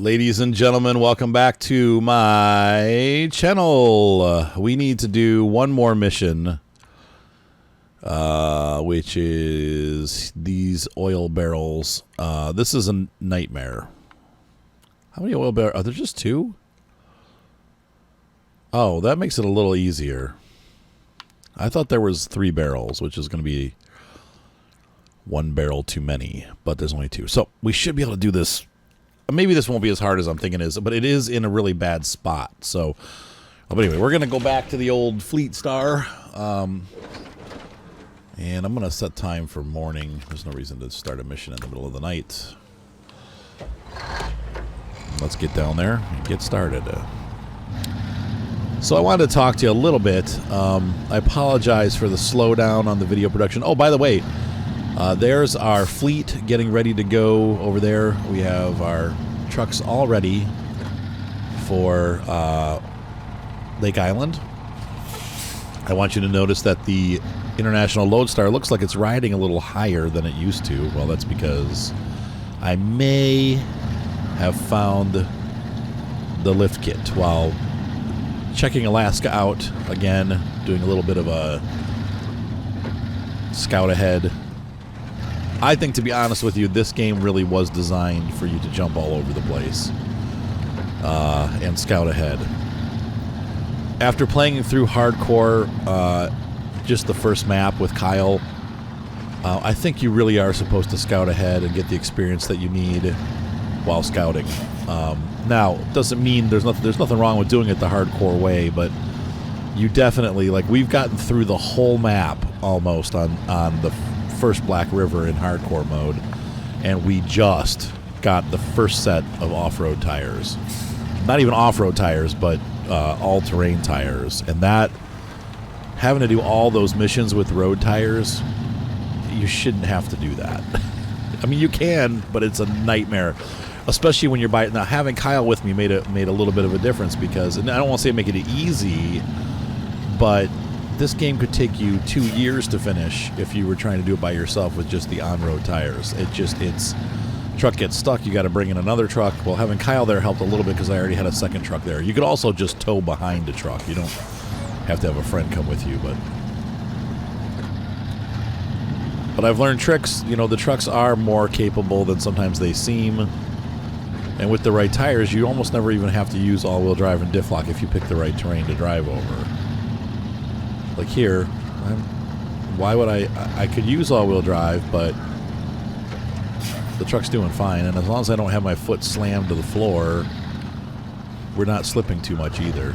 Ladies and gentlemen, welcome back to my channel. We need to do one more mission, which is these oil barrels. This is a nightmare. How many oil barrels? Are there just two? Oh, that makes it a little easier. I thought there was 3 barrels, which is going to be 1 barrel too many, but there's only 2. So we should be able to do this. Maybe this won't be as hard as I'm thinking it is, but it is in a really bad spot. So, but anyway, we're going to go back to the old Fleetstar. And I'm going to set time for morning. There's no reason to start a mission in the middle of the night. Let's get down there and get started. So I wanted to talk to you a little bit. I apologize for the slowdown on the video production. Oh, by the way, there's our fleet getting ready to go over there. We have our trucks all ready for Lake Island. I want you to notice that the International Lodestar looks like it's riding a little higher than it used to. Well, that's because I may have found the lift kit while checking Alaska out again, doing a little bit of a scout ahead. I think, to be honest with you, this game really was designed for you to jump all over the place and scout ahead. After playing through hardcore, just the first map with Kyle, I think you really are supposed to scout ahead and get the experience that you need while scouting. Now, it doesn't mean there's nothing wrong with doing it the hardcore way, but you definitely, like, we've gotten through the whole map almost on the first Black River in hardcore mode, and we just got the first set of off-road tires. Not even off-road tires, but all-terrain tires. And that, having to do all those missions with road tires, you shouldn't have to do that. I mean, you can, but it's a nightmare, especially when you're by. Now, having Kyle with me made a little bit of a difference, because, and I don't want to say make it easy, but this game could take you 2 years to finish if you were trying to do it by yourself with just the on-road tires. It's truck gets stuck, you got to bring in another truck. Well, having Kyle there helped a little bit because I already had a second truck there. You could also just tow behind a truck. You don't have to have a friend come with you, but I've learned tricks. You know, the trucks are more capable than sometimes they seem. And with the right tires, you almost never even have to use all-wheel drive and diff lock if you pick the right terrain to drive over. Like here, why would I could use all-wheel drive, but the truck's doing fine, and as long as I don't have my foot slammed to the floor, we're not slipping too much either.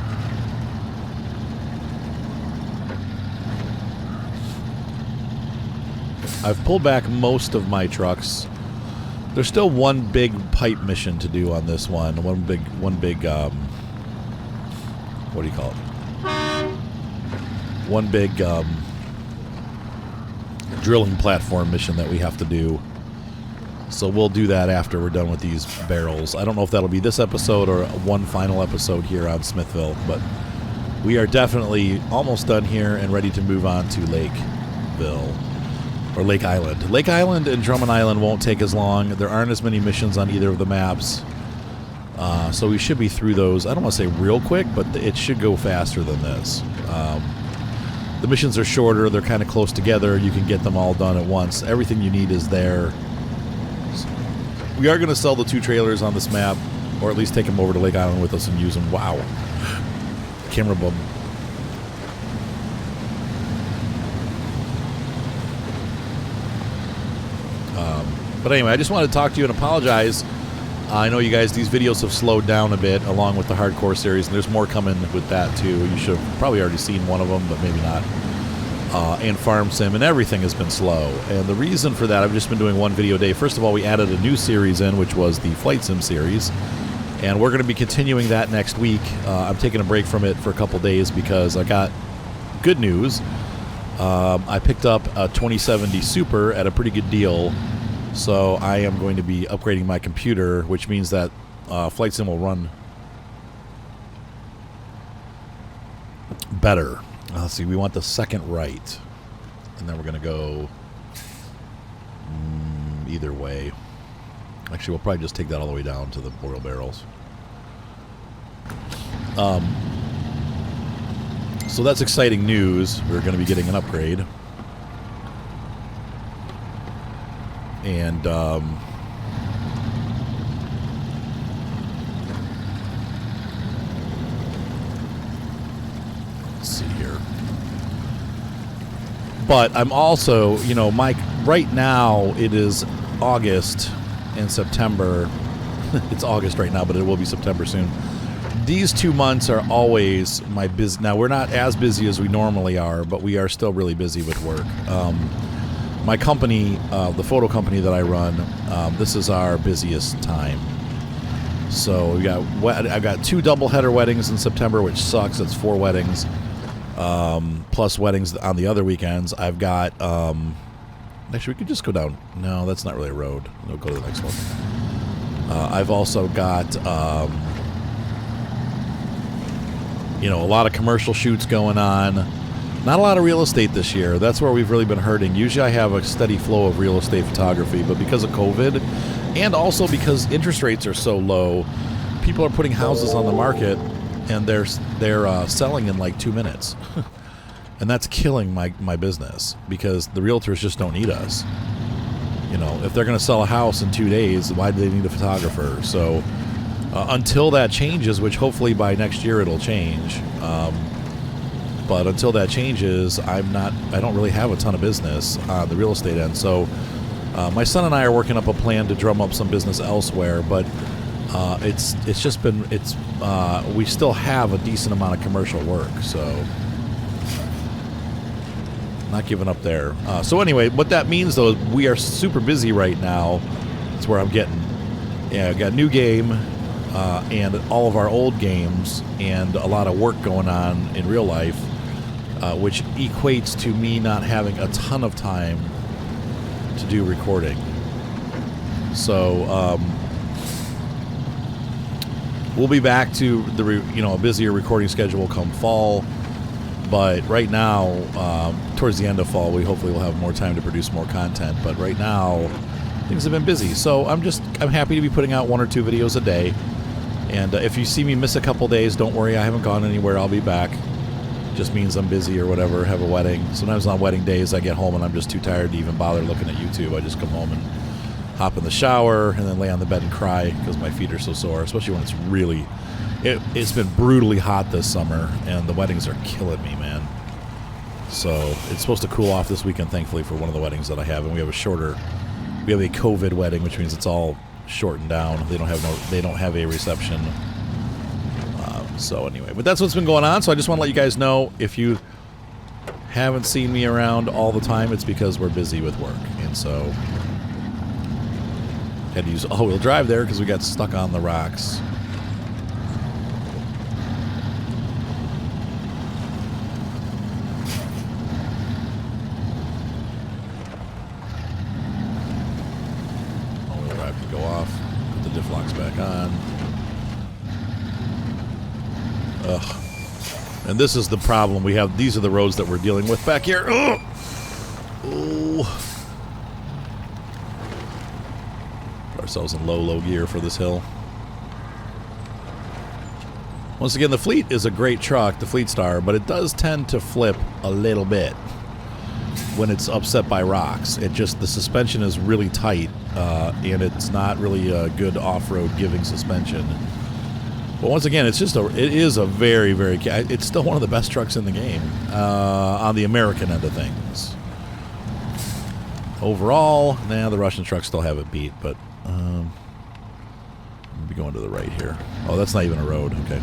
I've pulled back most of my trucks. There's still one big pipe mission to do on this one. One big what do you call it? One big drilling platform mission that we have to do. So we'll do that after we're done with these barrels. I don't know if that'll be this episode or one final episode here on Smithville, but we are definitely almost done here and ready to move on to Lakeville, or Lake Island. Lake Island and Drummond Island won't take as long. There aren't as many missions on either of the maps. So we should be through those. I don't want to say real quick, but it should go faster than this. The missions are shorter. They're kind of close together. You can get them all done at once. Everything you need is there. We are going to sell the 2 trailers on this map, or at least take them over to Lake Island with us and use them. Wow. Camera bum. But anyway, I just wanted to talk to you and apologize. I know you guys, these videos have slowed down a bit along with the hardcore series, and there's more coming with that too. You should have probably already seen one of them, but maybe not. And Farm Sim, and everything has been slow. And the reason for that, I've just been doing one video a day. First of all, we added a new series in, which was the Flight Sim series. And we're going to be continuing that next week. I'm taking a break from it for a couple days because I got good news. I picked up a 2070 Super at a pretty good deal. So I am going to be upgrading my computer, which means that Flight Sim will run better. Let's see, we want the second right. And then we're going to go either way. Actually, we'll probably just take that all the way down to the oil barrels. So that's exciting news. We're going to be getting an upgrade. And let's see here. But I'm also, you know, Mike, right now it is August and September. It's August right now, but it will be September soon. These 2 months are always my busy. Now, we're not as busy as we normally are, but we are still really busy with work. My company, the photo company that I run, this is our busiest time. So I've got 2 double-header weddings in September, which sucks. It's 4 weddings, plus weddings on the other weekends. I've got... actually, we could just go down. No, that's not really a road. We'll go to the next one. I've also got... you know, a lot of commercial shoots going on. Not a lot of real estate this year. That's where we've really been hurting. Usually I have a steady flow of real estate photography, but because of COVID, and also because interest rates are so low, people are putting houses on the market, and they're selling in like 2 minutes. And that's killing my business, because the realtors just don't need us. You know, if they're going to sell a house in 2 days, why do they need a photographer? So... until that changes, which hopefully by next year it'll change. But until that changes, I don't really have a ton of business on the real estate end. So my son and I are working up a plan to drum up some business elsewhere. But it's just been we still have a decent amount of commercial work. So not giving up there. So anyway, what that means though is we are super busy right now. That's where I'm getting. Yeah, I've got a new game. And all of our old games, and a lot of work going on in real life, which equates to me not having a ton of time to do recording. So we'll be back to a busier recording schedule come fall. But right now, towards the end of fall, we hopefully will have more time to produce more content. But right now, things have been busy. So I'm happy to be putting out 1 or 2 videos a day. And if you see me miss a couple days, don't worry, I haven't gone anywhere. I'll be back. Just means I'm busy or whatever, have a wedding. Sometimes on wedding days, I get home and I'm just too tired to even bother looking at YouTube. I just come home and hop in the shower and then lay on the bed and cry because my feet are so sore, especially when it's really... It's been brutally hot this summer, and the weddings are killing me, man. So it's supposed to cool off this weekend, thankfully, for one of the weddings that I have. And we have a COVID wedding, which means it's all... shortened down. They don't have a reception. So anyway, but that's what's been going on. So I just want to let you guys know, if you haven't seen me around all the time, it's because we're busy with work. And so had to use all-wheel drive there because we got stuck on the rocks. Diff locks back on. Ugh. And this is the problem we have. These are the roads that we're dealing with back here. Ugh. Ooh. Put ourselves in low gear for this hill. Once again, the Fleet is a great truck, the Fleetstar, but it does tend to flip a little bit when it's upset by rocks. The suspension is really tight, and it's not really a good off-road giving suspension. But once again, it is a very, very... It's still one of the best trucks in the game on the American end of things. Overall, the Russian trucks still have it beat, but I'm going to the right here. Oh, that's not even a road. Okay.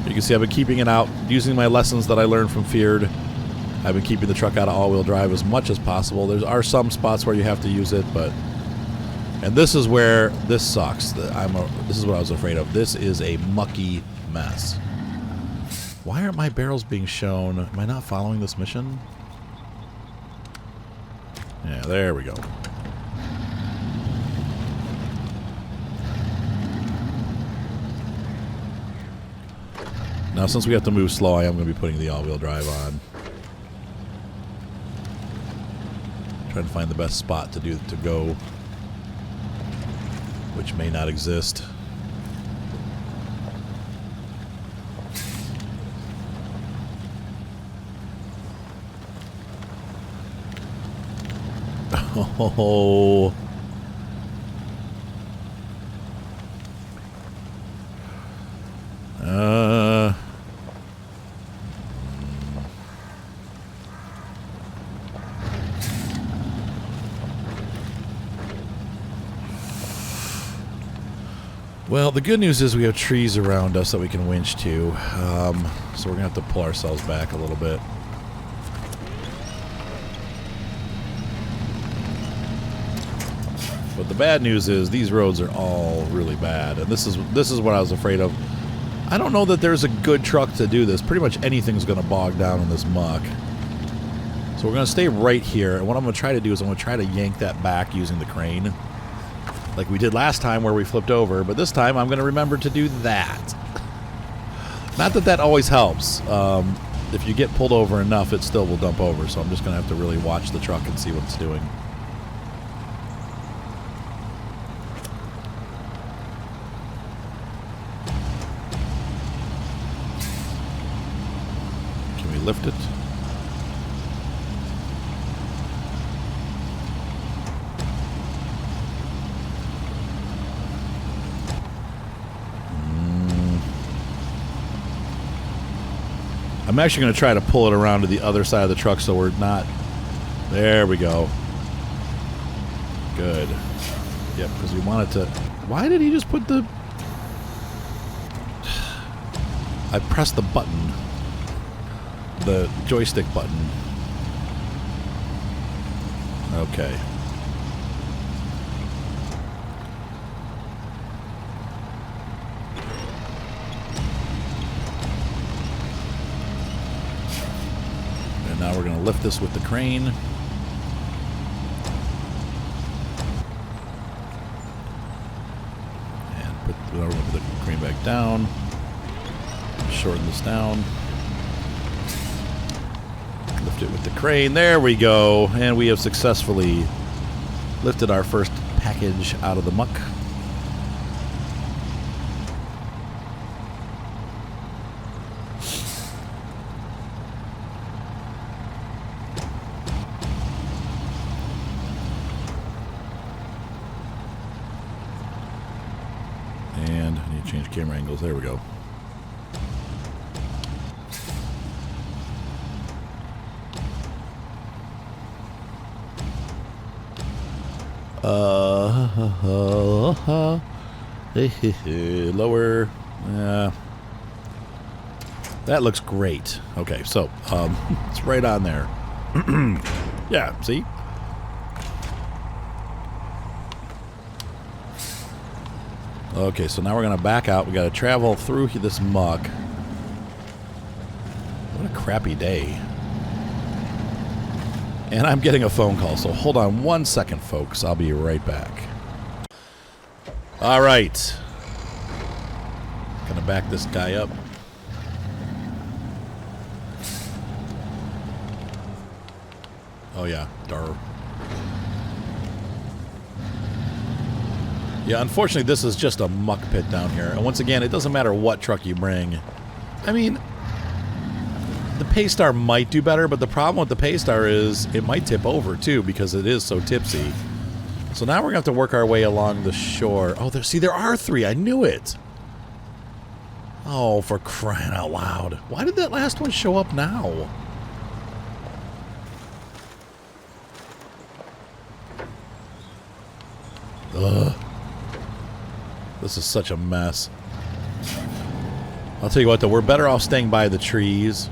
You can see I've been keeping it out, using my lessons that I learned from Feared. I've been keeping the truck out of all-wheel drive as much as possible. There are some spots where you have to use it, but... And this is where this sucks. This is what I was afraid of. This is a mucky mess. Why aren't my barrels being shown? Am I not following this mission? Yeah, there we go. Now, since we have to move slow, I am going to be putting the all-wheel drive on. Trying to find the best spot to go, which may not exist. Oh. Well, the good news is we have trees around us that we can winch to, so we're going to have to pull ourselves back a little bit. But the bad news is these roads are all really bad, and this is what I was afraid of. I don't know that there's a good truck to do this. Pretty much anything's going to bog down in this muck. So we're going to stay right here, and what I'm going to try to do is I'm going to try to yank that back using the crane, like we did last time where we flipped over, but this time I'm going to remember to do that. Not that that always helps. If you get pulled over enough, it still will dump over, so I'm just going to have to really watch the truck and see what it's doing. Can we lift it? I'm actually going to try to pull it around to the other side of the truck so we're not... There we go. Good. Yep, because we wanted to... Why did he just put the... I pressed the button. The joystick button. Okay. Now we're going to lift this with the crane. And we're going to put the crane back down. Shorten this down. Lift it with the crane. There we go. And we have successfully lifted our first package out of the muck. And I need to change camera angles. There we go. Lower. That looks great. Okay, so it's right on there. Yeah, see? Okay, so now we're going to back out. We got to travel through this muck. What a crappy day. And I'm getting a phone call, so hold on one second, folks. I'll be right back. All right. Gonna back this guy up. Oh, yeah. Dar. Yeah, unfortunately, this is just a muck pit down here. And once again, it doesn't matter what truck you bring. I mean, the Paystar might do better, but the problem with the Paystar is it might tip over, too, because it is so tipsy. So now we're going to have to work our way along the shore. Oh, there are three. I knew it. Oh, for crying out loud. Why did that last one show up now? Ugh. This is such a mess. I'll tell you what, though. We're better off staying by the trees,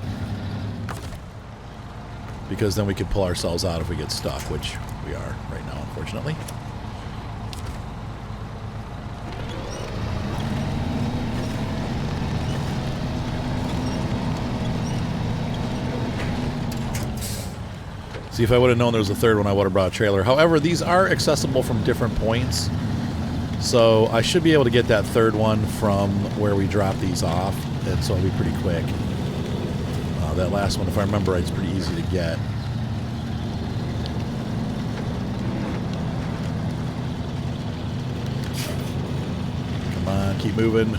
because then we can pull ourselves out if we get stuck, which we are right now, unfortunately. See, if I would have known there was a third one, I would have brought a trailer. However, these are accessible from different points, so I should be able to get that third one from where we drop these off. and so it'll be pretty quick. That last one, if I remember right, is pretty easy to get. Come on, keep moving.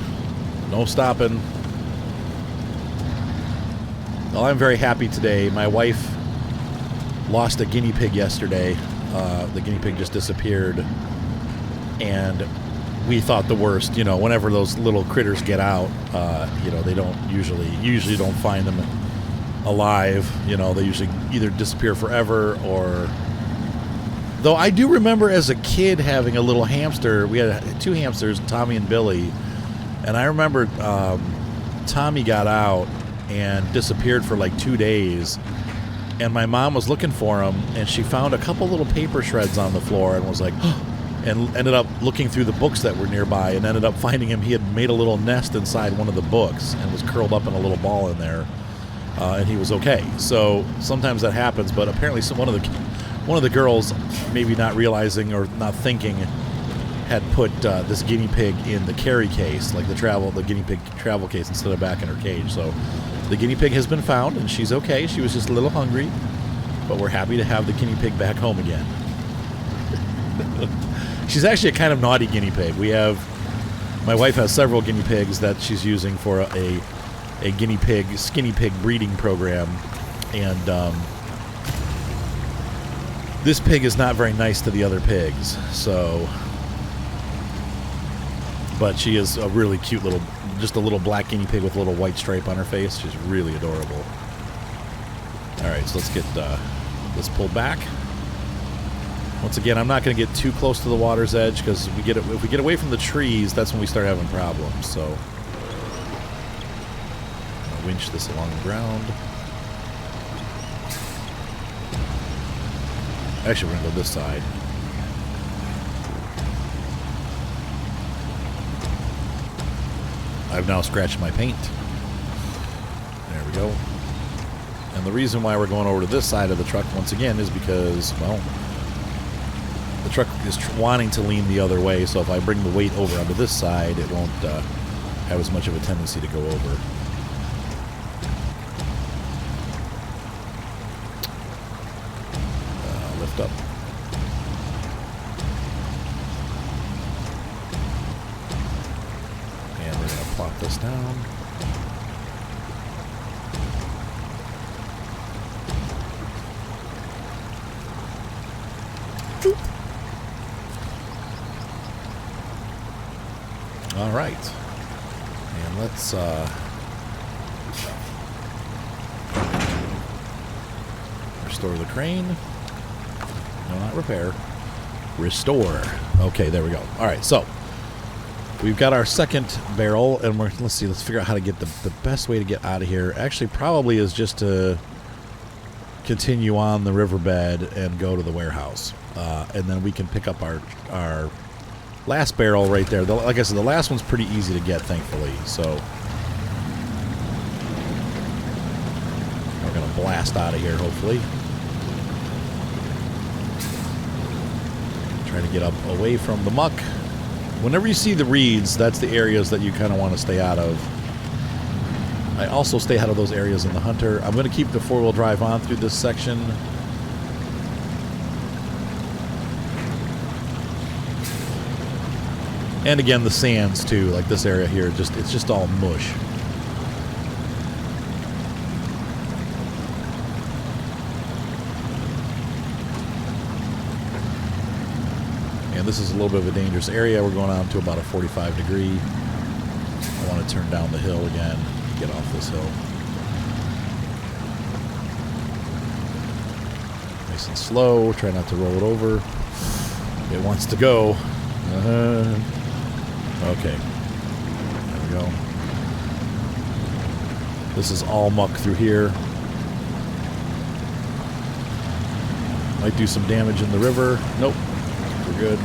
No stopping. Well, I'm very happy today. My wife lost a guinea pig yesterday. The guinea pig just disappeared, and we thought the worst. You know, whenever those little critters get out, you know, they don't usually don't find them alive. You know, they usually either disappear forever or... Though I do remember as a kid having a little hamster. We had 2 hamsters, Tommy and Billy, and I remember Tommy got out and disappeared for like 2 days, and my mom was looking for him, and she found a couple little paper shreds on the floor and was like, and ended up looking through the books that were nearby and ended up finding him. He had made a little nest inside one of the books and was curled up in a little ball in there, and he was okay. So sometimes that happens, but apparently one of the girls, maybe not realizing or not thinking, had put this guinea pig in the carry case, like the guinea pig travel case, instead of back in her cage. So the guinea pig has been found, and she's okay. She was just a little hungry, but we're happy to have the guinea pig back home again. She's actually a kind of naughty guinea pig. My wife has several guinea pigs that she's using for a skinny pig breeding program, and this pig is not very nice to the other pigs, so... But she is a really cute just a little black guinea pig with a little white stripe on her face. She's really adorable. Alright, so let's get this pulled back. Once again, I'm not going to get too close to the water's edge, because if we get away from the trees, that's when we start having problems. So, I'll winch this along the ground. Actually, we're going to go this side. I've now scratched my paint. There we go. And the reason why we're going over to this side of the truck once again is because, well, the truck is wanting to lean the other way, so if I bring the weight over onto this side, it won't have as much of a tendency to go over. Lift up. And we're going to plop this down. All right, and let's restore the crane. No, not repair. Restore. Okay, there we go. All right, so we've got our second barrel, and let's figure out how to get the best way to get out of here. Actually, probably is just to continue on the riverbed and go to the warehouse, and then we can pick up our last barrel right there. Like I said, the last one's pretty easy to get, thankfully. So we're going to blast out of here, hopefully. Try to get up away from the muck. Whenever you see the reeds, that's the areas that you kind of want to stay out of. I also stay out of those areas in the Hunter. I'm going to keep the four-wheel drive on through this section. And again, the sands too, like this area here, it's just all mush. And this is a little bit of a dangerous area. We're going on to about a 45 degree. I want to turn down the hill again, get off this hill. Nice and slow, try not to roll it over. It wants to go. Okay, there we go. This is all muck through here. Might do some damage in the river. Nope, we're good.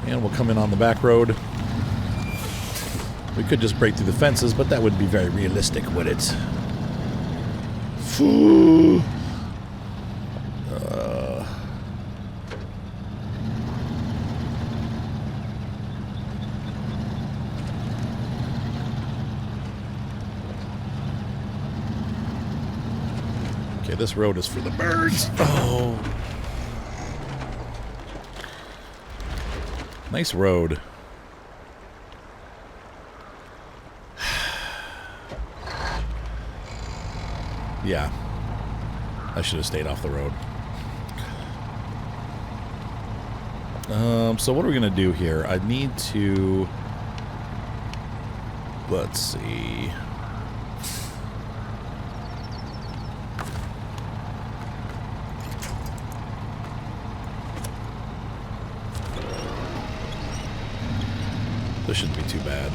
And we'll come in on the back road. We could just break through the fences, but that wouldn't be very realistic, would it? Phew. Okay, this road is for the birds. Oh. Nice road. Yeah. I should have stayed off the road. So what are we going to do here? I need to... Let's see... This shouldn't be too bad.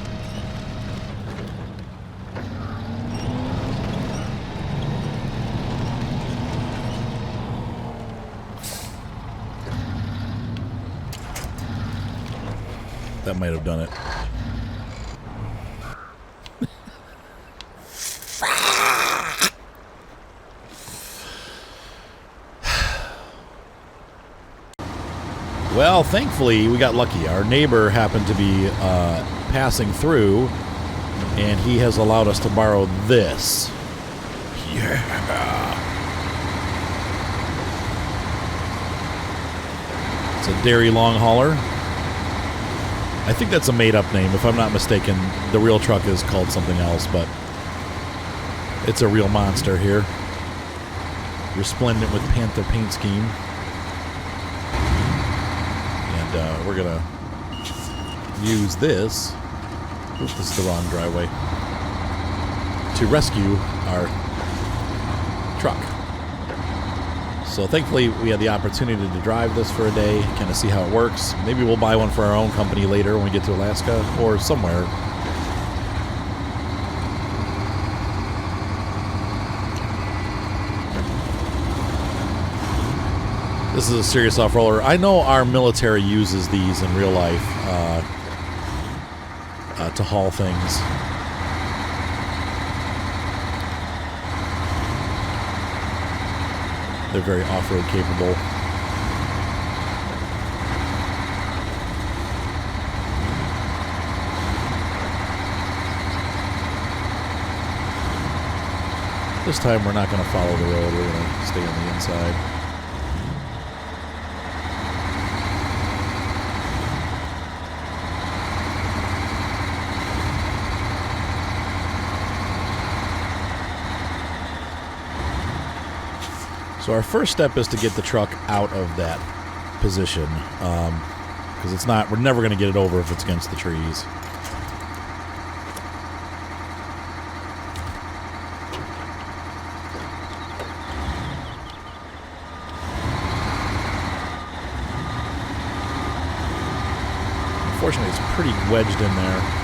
That might have done it. Well, thankfully, we got lucky. Our neighbor happened to be passing through, and he has allowed us to borrow this. Yeah. It's a Derry long hauler. I think that's a made-up name. If I'm not mistaken, the real truck is called something else, but it's a real monster here. Resplendent with Panther paint scheme. And we're going to use this. Oops, this is the wrong driveway. To rescue our truck. So thankfully, we had the opportunity to drive this for a day, kind of see how it works. Maybe we'll buy one for our own company later when we get to Alaska or somewhere. This is a serious off-roller. I know our military uses these in real life to haul things. They're very off-road capable. This time we're not going to follow the road. We're going to stay on the inside. So our first step is to get the truck out of that position, because it's not. We're never going to get it over if it's against the trees. Unfortunately, it's pretty wedged in there.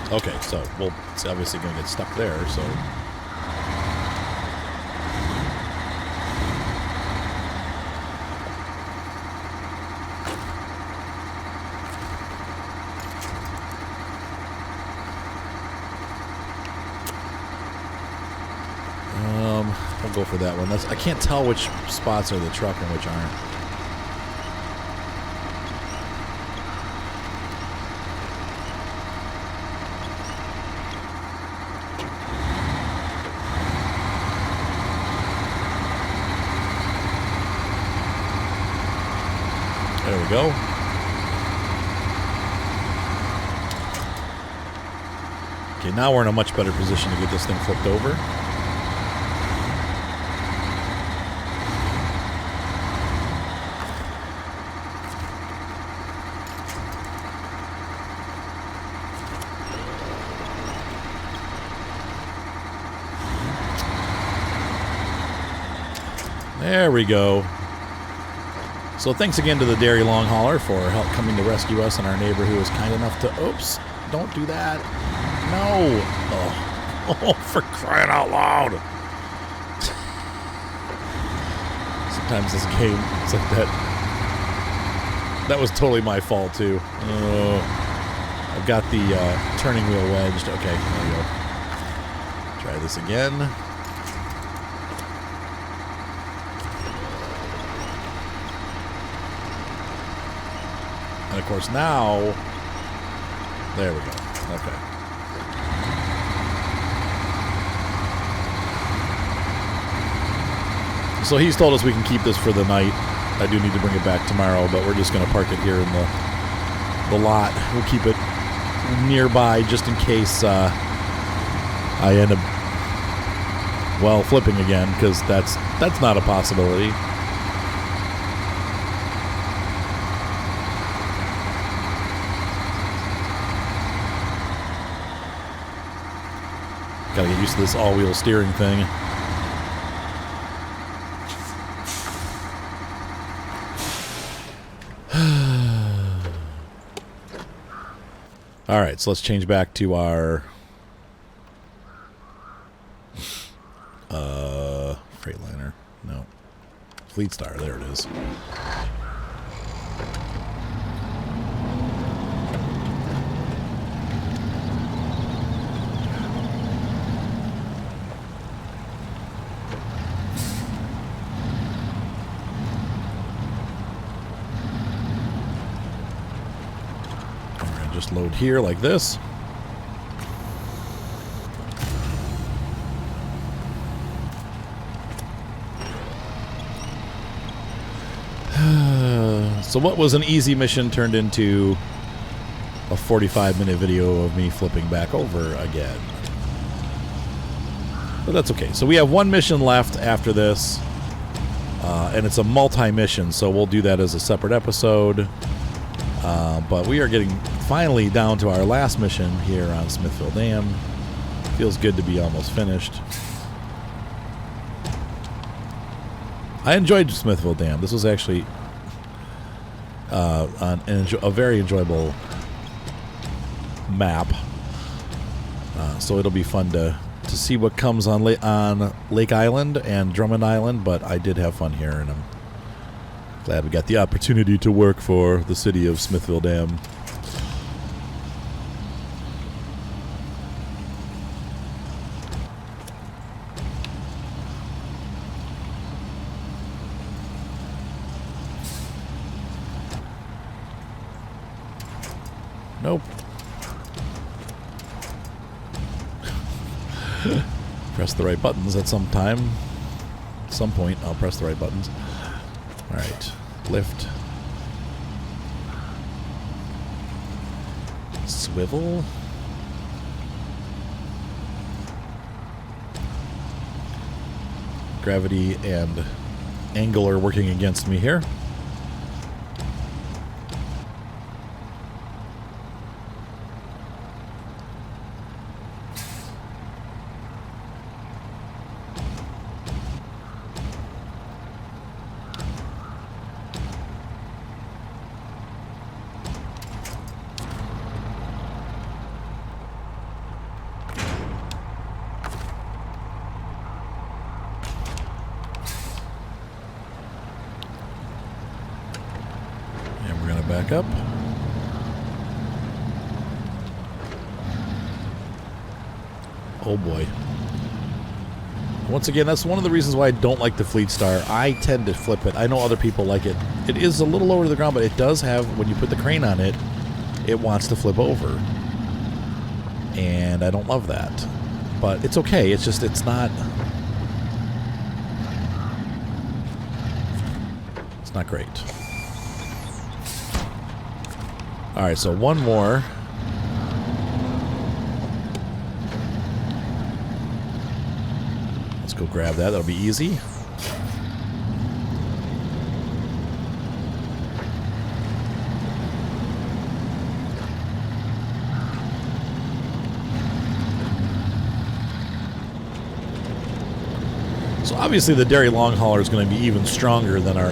Okay, so, well, it's obviously going to get stuck there, so... We'll go for that one. I can't tell which spots are the truck and which aren't. There we go. Okay, now we're in a much better position to get this thing flipped over. There we go. So thanks again to the Derry Long Hauler for help coming to rescue us and our neighbor who was kind enough to... Oops, don't do that. No. Oh, for crying out loud. sometimes this game. It's like that. That was totally my fault, too. I've got the turning wheel wedged. Okay, there we go. Try this again. And, of course, now... There we go. Okay. So he's told us we can keep this for the night. I do need to bring it back tomorrow, but we're just going to park it here in the lot. We'll keep it nearby just in case I end up, well, flipping again, because that's not a possibility. Gotta get used to this all-wheel steering thing. All right, so let's change back to our Freightliner. No, Fleetstar. There it is. Just load here like this. So what was an easy mission turned into a 45-minute video of me flipping back over again. But that's okay. So we have one mission left after this, and it's a multi-mission, so we'll do that as a separate episode. But we are getting finally down to our last mission here on Smithville Dam. Feels good to be almost finished. I enjoyed Smithville Dam. This was actually a very enjoyable map. So it'll be fun to see what comes on Lake Island and Drummond Island, but I did have fun here, and I'm glad we got the opportunity to work for the city of Smithville Dam. Nope. Press the right buttons at some time. At some point, I'll press the right buttons. Alright. Lift. Swivel. Gravity and angle are working against me here. Back up. Oh boy. Once again, that's one of the reasons why I don't like the Fleetstar. I tend to flip it. I know other people like it. It is a little lower to the ground, but it does have, when you put the crane on it, it wants to flip over. And I don't love that. But it's okay. It's just, it's not great. Alright, so one more. Let's go grab that. That'll be easy. So obviously the Derry long hauler is going to be even stronger than our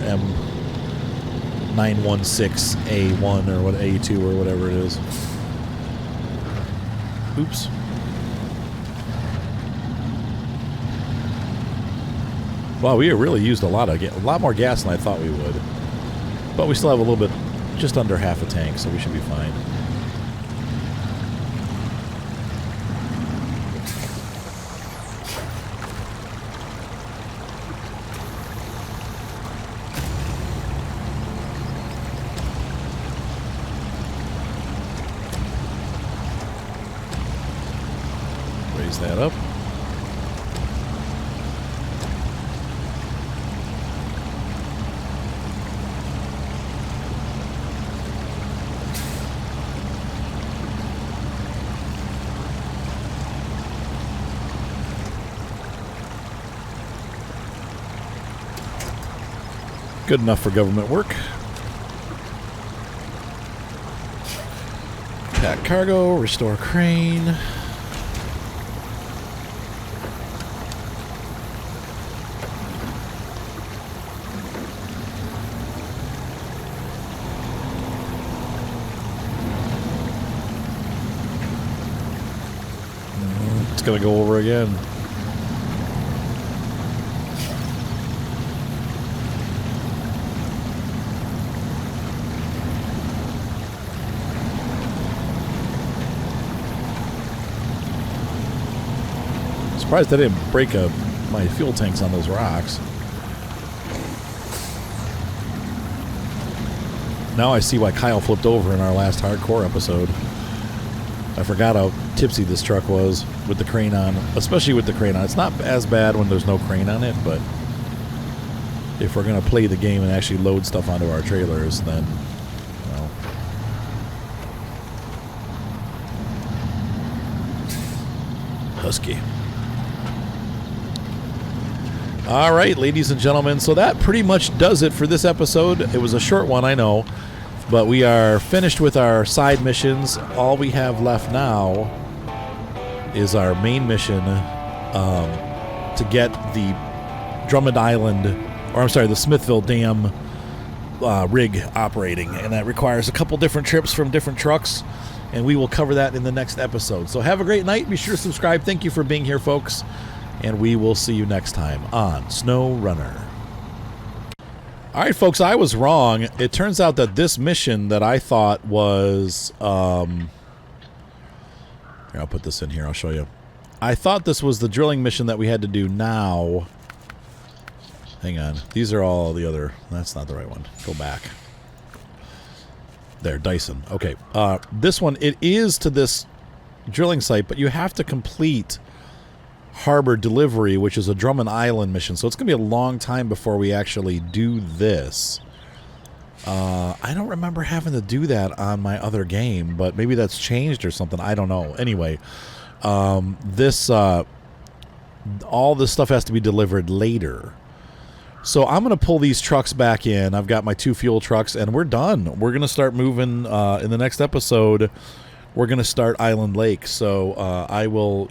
M916A1 or what, A2 or whatever it is. Oops. Wow, we really used a lot more gas than I thought we would. But we still have a little bit, just under half a tank, so we should be fine. Raise that up. Good enough for government work. Pack cargo, restore crane. It's gonna go over again. Surprised I didn't break my fuel tanks on those rocks. Now I see why Kyle flipped over in our last hardcore episode. I forgot how tipsy this truck was with the crane on, especially with the crane on. It's not as bad when there's no crane on it, but if we're going to play the game and actually load stuff onto our trailers, then, well. Husky. All right, ladies and gentlemen, so that pretty much does it for this episode. It was a short one, I know, but we are finished with our side missions. All we have left now is our main mission to get the Drummond Island, or I'm sorry, the Smithville Dam rig operating, and that requires a couple different trips from different trucks, and we will cover that in the next episode. So have a great night. Be sure to subscribe. Thank you for being here, folks. And we will see you next time on Snowrunner. All right, folks, I was wrong. It turns out that this mission that I thought was... here, I'll put this in here. I'll show you. I thought this was the drilling mission that we had to do now. Hang on. These are all the other... That's not the right one. Go back. There, Dyson. Okay. This one, it is to this drilling site, but you have to complete... Harbor Delivery, which is a Drummond Island mission. So it's going to be a long time before we actually do this. I don't remember having to do that on my other game, but maybe that's changed or something. I don't know. Anyway, all this stuff has to be delivered later. So I'm going to pull these trucks back in. I've got my 2 fuel trucks, and we're done. We're going to start moving in the next episode. We're going to start Island Lake. So I will,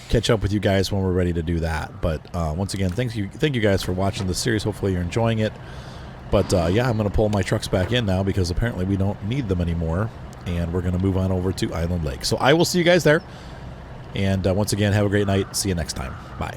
catch up with you guys when we're ready to do that. But once again, thank you guys for watching this series. Hopefully you're enjoying it. But yeah, I'm going to pull my trucks back in now because apparently we don't need them anymore, and we're going to move on over to Island Lake. So I will see you guys there, and once again, have a great night. See you next time. Bye.